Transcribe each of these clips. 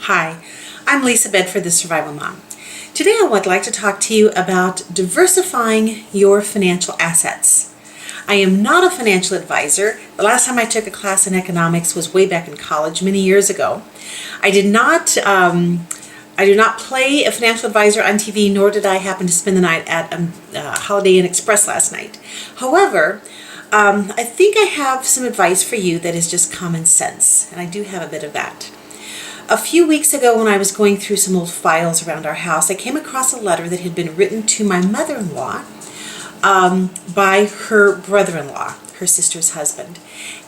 Hi, I'm Lisa Bedford, the Survival Mom. Today I would like to talk to you about diversifying your financial assets. I am not a financial advisor. The last time I took a class in economics was way back in college, many years ago. I do not play a financial advisor on TV, nor did I happen to spend the night at Holiday Inn Express last night. However, I think I have some advice for you that is just common sense, and I do have a bit of that. A few weeks ago, when I was going through some old files around our house, I came across a letter that had been written to my mother-in-law by her brother-in-law, her sister's husband.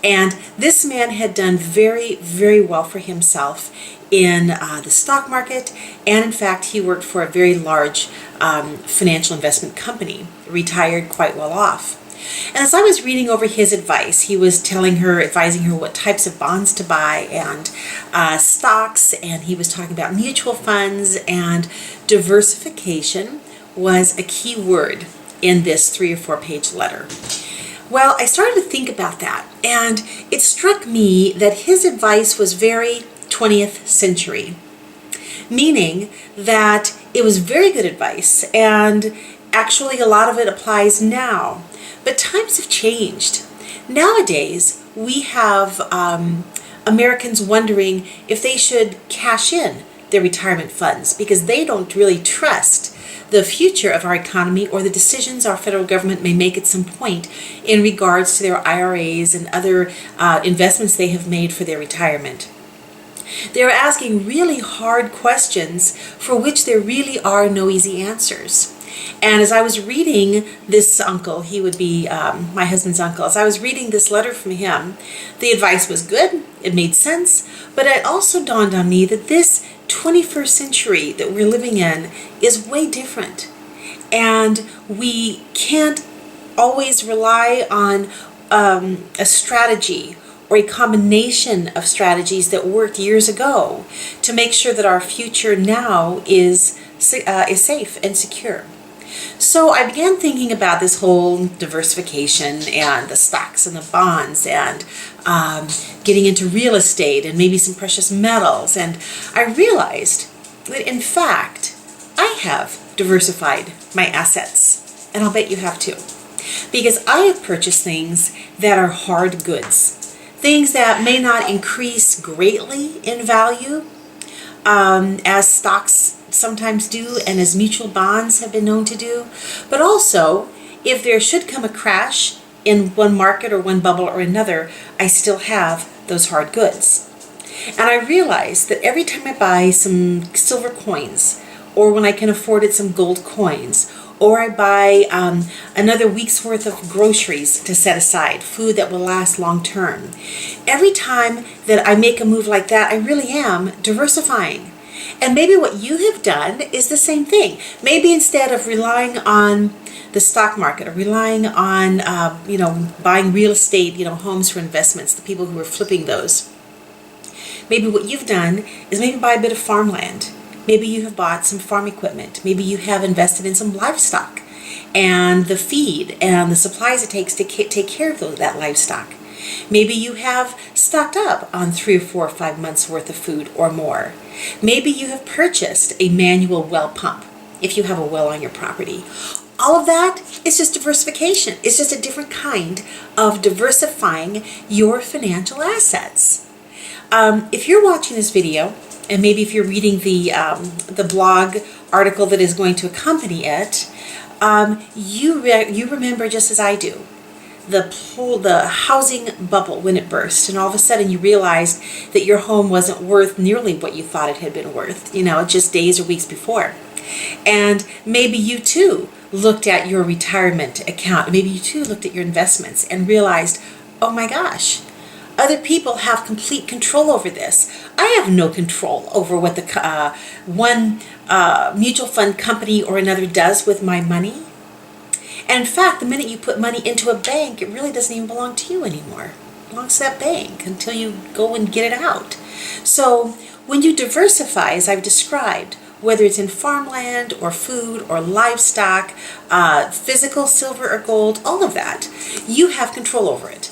And this man had done very, very well for himself in the stock market, and in fact, he worked for a very large financial investment company, retired quite well off. And as I was reading over his advice, he was advising her what types of bonds to buy and stocks, and he was talking about mutual funds, and diversification was a key word in this 3 or 4 page letter. Well, I started to think about that, and it struck me that his advice was very 20th century, meaning that it was very good advice, and actually a lot of it applies now. But times have changed. Nowadays, we have Americans wondering if they should cash in their retirement funds because they don't really trust the future of our economy or the decisions our federal government may make at some point in regards to their IRAs and other investments they have made for their retirement. They're asking really hard questions for which there really are no easy answers. And as I was reading this uncle, he would be my husband's uncle, as I was reading this letter from him, the advice was good, it made sense, but it also dawned on me that this 21st century that we're living in is way different. And we can't always rely on a strategy or a combination of strategies that worked years ago to make sure that our future now is safe and secure. So I began thinking about this whole diversification and the stocks and the bonds and getting into real estate and maybe some precious metals. And I realized that in fact, I have diversified my assets. And I'll bet you have too. Because I have purchased things that are hard goods. Things that may not increase greatly in value as stocks sometimes do and as mutual bonds have been known to do, but also if there should come a crash in one market or one bubble or another, I still have those hard goods. And I realized that every time I buy some silver coins, or when I can afford it, some gold coins, or I buy another week's worth of groceries to set aside, food that will last long term, every time that I make a move like that, I really am diversifying. And maybe what you have done is the same thing. Maybe instead of relying on the stock market or relying on, buying real estate, homes for investments, the people who are flipping those, maybe what you've done is maybe buy a bit of farmland. Maybe you have bought some farm equipment. Maybe you have invested in some livestock and the feed and the supplies it takes to take care of that livestock. Maybe you have stocked up on 3 or 4 or 5 months worth of food or more. Maybe you have purchased a manual well pump if you have a well on your property. All of that is just diversification. It's just a different kind of diversifying your financial assets. If you're watching this video, and maybe if you're reading the blog article that is going to accompany it, you remember just as I do the housing bubble when it burst, and all of a sudden you realized that your home wasn't worth nearly what you thought it had been worth, just days or weeks before. And maybe you too looked at your retirement account, maybe you too looked at your investments and realized, oh my gosh, other people have complete control over this. I have no control over what the one mutual fund company or another does with my money. And in fact, the minute you put money into a bank, it really doesn't even belong to you anymore. It belongs to that bank until you go and get it out. So when you diversify, as I've described, whether it's in farmland or food or livestock, physical silver or gold, all of that, you have control over it.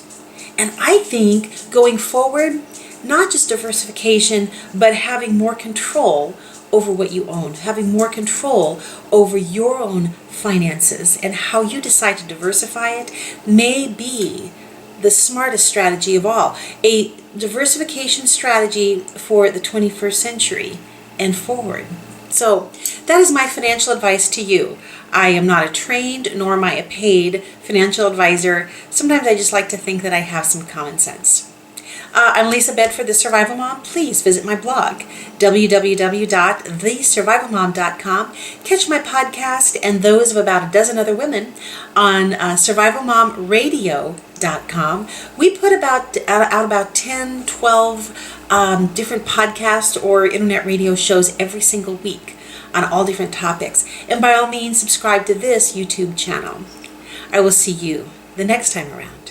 And I think going forward, not just diversification, but having more control over what you own, having more control over your own finances, and how you decide to diversify it may be the smartest strategy of all. A diversification strategy for the 21st century and forward. So that is my financial advice to you. I am not a trained nor am I a paid financial advisor. Sometimes I just like to think that I have some common sense. I'm Lisa Bedford, the Survival Mom. Please visit my blog, www.thesurvivalmom.com. Catch my podcast and those of about a dozen other women on survivalmomradio.com. We put out about 10, 12 different podcasts or internet radio shows every single week on all different topics. And by all means, subscribe to this YouTube channel. I will see you the next time around.